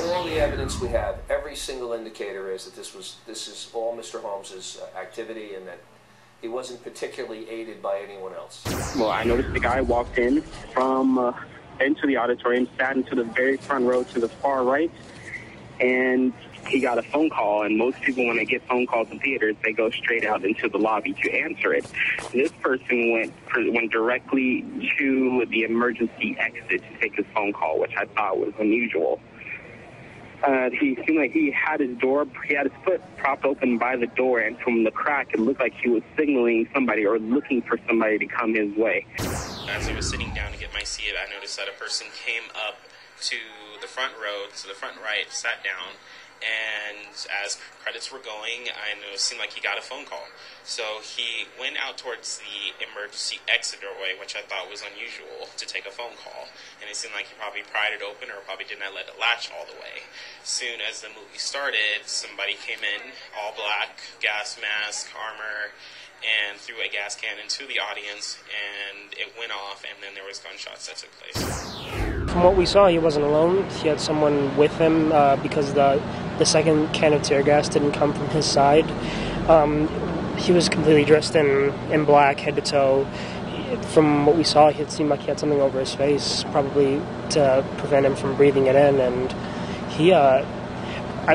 All the evidence we have, every single indicator is that this is all Mr. Holmes's activity, and that he wasn't particularly aided by anyone else. Well, I noticed the guy walked in from into the auditorium, sat into the very front row to the far right, and he got a phone call. And most people, when they get phone calls in theaters, they go straight out into the lobby to answer it. This person went directly to the emergency exit to take his phone call, which I thought was unusual. He seemed like he had his foot propped open by the door, and from the crack, it looked like he was signaling somebody or looking for somebody to come his way. As I was sitting down to get my seat, I noticed that a person came up to the front row, to the front right, sat down, and as credits were going, I know it seemed like he got a phone call. So he went out towards the emergency exit doorway, which I thought was unusual, to take a phone call. And it seemed like he probably pried it open or probably did not let it latch all the way. Soon as the movie started, somebody came in, all black, gas mask, armor, and threw a gas can into the audience, and it went off, and then there was gunshots that took place. From what we saw, he wasn't alone. He had someone with him because the second can of tear gas didn't come from his side. He was completely dressed in black, head to toe. From what we saw, it seemed like he had something over his face, probably to prevent him from breathing it in. And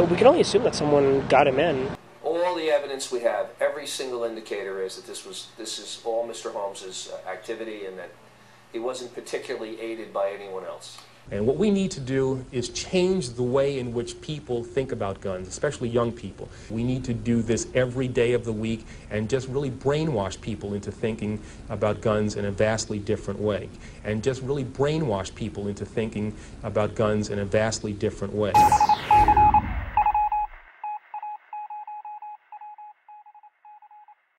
we can only assume that someone got him in. All the evidence we have, every single indicator is that this is all Mr. Holmes's activity, and that he wasn't particularly aided by anyone else. And what we need to do is change the way in which people think about guns, especially young people. We need to do this every day of the week and just really brainwash people into thinking about guns in a vastly different way. And just really brainwash people into thinking about guns in a vastly different way.